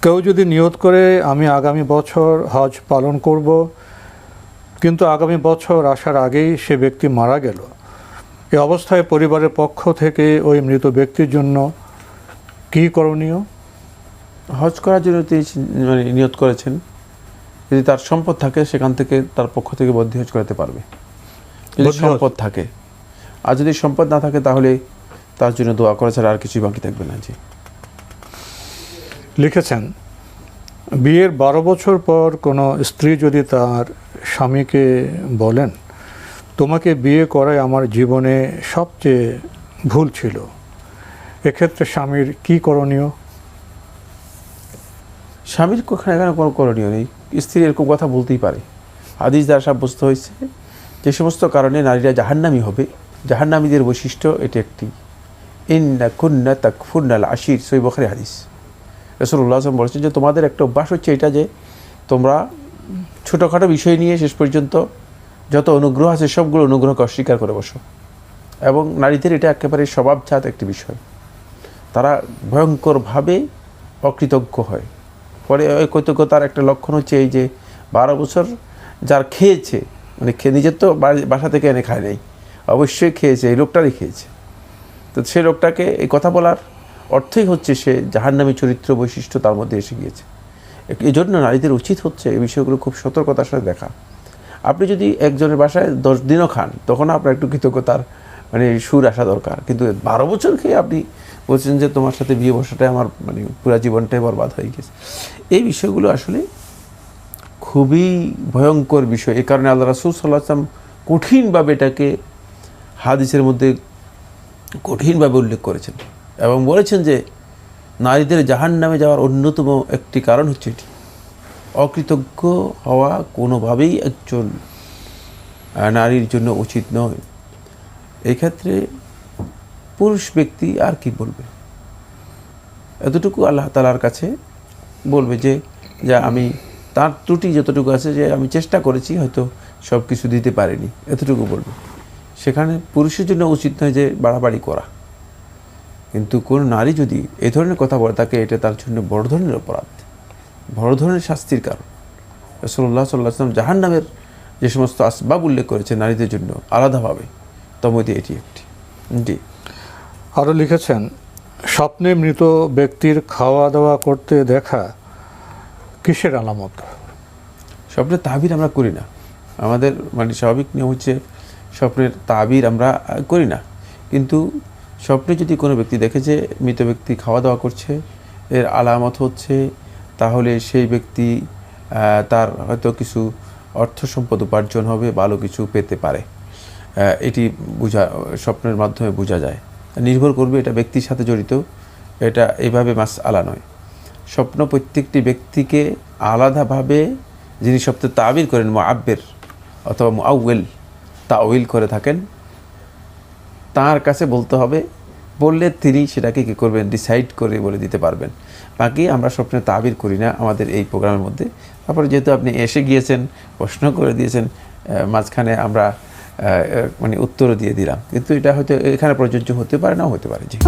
কেউ যদি নিয়ত করে আমি আগামী বছর হজ পালন করব, কিন্তু আগামী বছর আসার আগেই সে ব্যক্তি মারা গেল, এই অবস্থায় পরিবারের পক্ষ থেকে ওই মৃত ব্যক্তির জন্য কী করণীয়? হজ করার জন্য তিনি নিয়ত করেছেন, যদি তার সম্পদ থাকে সেখান থেকে তার পক্ষ থেকে বদ্যি হজ করাতে পারবে, যদি সম্পদ থাকে। আর যদি সম্পদ না থাকে তাহলে তার জন্য দোয়া করা ছাড়া আর কিছুই বাকি থাকবে না। জি লিখেছেন, বিয়ের 12 বছর পর কোনো স্ত্রী যদি তার স্বামীকে বলেন, তোমাকে বিয়ে করাই আমার জীবনে সবচেয়ে ভুল ছিল, এক্ষেত্রে স্বামীর কী করণীয়? স্বামীর এখানে কোনো করণীয় নেই, স্ত্রী এরকম কথা বলতেই পারে। হাদিস দ্বারা সাব্যস্ত হয়েছে যে সমস্ত কারণে নারীরা জাহান্নামী হবে, জাহান্নামীদের বৈশিষ্ট্য এটি একটি, ইন্না কুন্না তাকফুরনাল আশির, সহিহ বুখারী হাদিস। রাসূলুল্লাহ সাল্লাল্লাহু আলাইহি ওয়াসাল্লাম বলেছেন যে তোমাদের একটা অভ্যাস হচ্ছে এটা যে তোমরা ছোটোখাটো বিষয় নিয়ে শেষ পর্যন্ত যত অনুগ্রহ আছে সবগুলো অনুগ্রহকে অস্বীকার করে বসো। এবং নারীদের এটা একেবারে স্বভাবজাত একটি বিষয়, তারা ভয়ঙ্করভাবে অকৃতজ্ঞ হয়। পরে ওই কৃতজ্ঞতার একটা লক্ষণ হচ্ছে এই যে 12 বছর যার খেয়েছে, মানে নিজের তো বাসা থেকে এনে খায় নাই, অবশ্যই খেয়েছে, এই লোকটারই খেয়েছে। তো সেই লোকটাকে এই কথা বলার অর্থই হচ্ছে সে জাহান্নামী চরিত্র বৈশিষ্ট্য তার মধ্যে এসে গিয়েছে। এই জন্য নারীদের উচিত হচ্ছে এই বিষয়গুলো খুব সতর্কতার সাথে দেখা। আপনি যদি একজনের বাসায় 10 দিনও খান তখন আপনার একটু কৃতজ্ঞতার সুর আসা দরকার, কিন্তু 12 বছর খেয়ে আপনি বলছেন যে তোমার সাথে বিয়ে বসাটাই আমার পুরো জীবনটাই বরবাদ হয়ে গেছে। এই বিষয়গুলো আসলে খুবই ভয়ঙ্কর বিষয়। এই কারণে আল্লাহ রাসূল সাল্লাল্লাহু আলাইহি ওয়াসাল্লাম কঠিনভাবে এটাকে হাদিসের মধ্যে কঠিনভাবে উল্লেখ করেছেন এবং বলেছেন যে নারীদের জাহান্নামে যাওয়ার অন্যতম একটি কারণ হচ্ছে এটি। অকৃতজ্ঞ হওয়া কোনোভাবেই একজন নারীর জন্য উচিত নয়। এই ক্ষেত্রে পুরুষ ব্যক্তি আর কি বলবে, এতটুকু আল্লাহ তাআলার কাছে বলবে যে আমি তার ত্রুটি যতটুকু আছে যে আমি চেষ্টা করেছি, হয়তো সব কিছু দিতে পারিনি, এতটুকু বলবে। সেখানে পুরুষের জন্য উচিত নয় যে বাড়াবাড়ি করা। কিন্তু কোন নারী যদি এই ধরনের কথা বলে তাকে এটা তার জন্য বড় ধরনের অপরাধ, বড় ধরনের শাস্তির কারণ। রাসূলুল্লাহ সাল্লাল্লাহু আলাইহি ওয়াসাল্লাম জাহান্নামের যে সমস্ত আসবাব উল্লেখ করেছে নারীদের জন্য আলাদাভাবে, তার মধ্যে এটি একটি। জি। আরও লিখেছেন, স্বপ্নে মৃত ব্যক্তির খাওয়া দাওয়া করতে দেখা কিসের আলামত? স্বপ্নের তাবির আমরা করি না, আমাদের স্বাভাবিক নিয়ম হচ্ছে স্বপ্নের তাবির আমরা করি না। কিন্তু স্বপ্নে যদি কোনো ব্যক্তি দেখে যে মৃত ব্যক্তি খাওয়া দাওয়া করছে, এর আলামত হচ্ছে তাহলে সেই ব্যক্তি তার হয়তো কিছু অর্থ সম্পদ উপার্জন হবে, ভালো কিছু পেতে পারে। এটি স্বপ্নের মাধ্যমে বোঝা যায়। নির্ভর করবে এটা ব্যক্তির সাথে জড়িত, এটা এইভাবে মাসআলা নয়। স্বপ্ন প্রত্যেকটি ব্যক্তিকে আলাদাভাবে যিনি স্বপ্নে তাবির করেন, মুআব্বির অথবা মুআউইল, তাউইল করে থাকেন, তার কাছে বলতে হবে, বললে তিনি সেটাকে কী করবেন ডিসাইড করে বলে দিতে পারবেন। বাকি আমরা স্বপ্নে তাবির করি না আমাদের এই প্রোগ্রামের মধ্যে। তারপরে যেহেতু আপনি এসে গিয়েছেন, প্রশ্ন করে দিয়েছেন, মাঝখানে আমরা উত্তরও দিয়ে দিলাম, কিন্তু এটা হয়তো এখানে প্রযোজ্য হতে পারে, নাও হতে পারে। জি।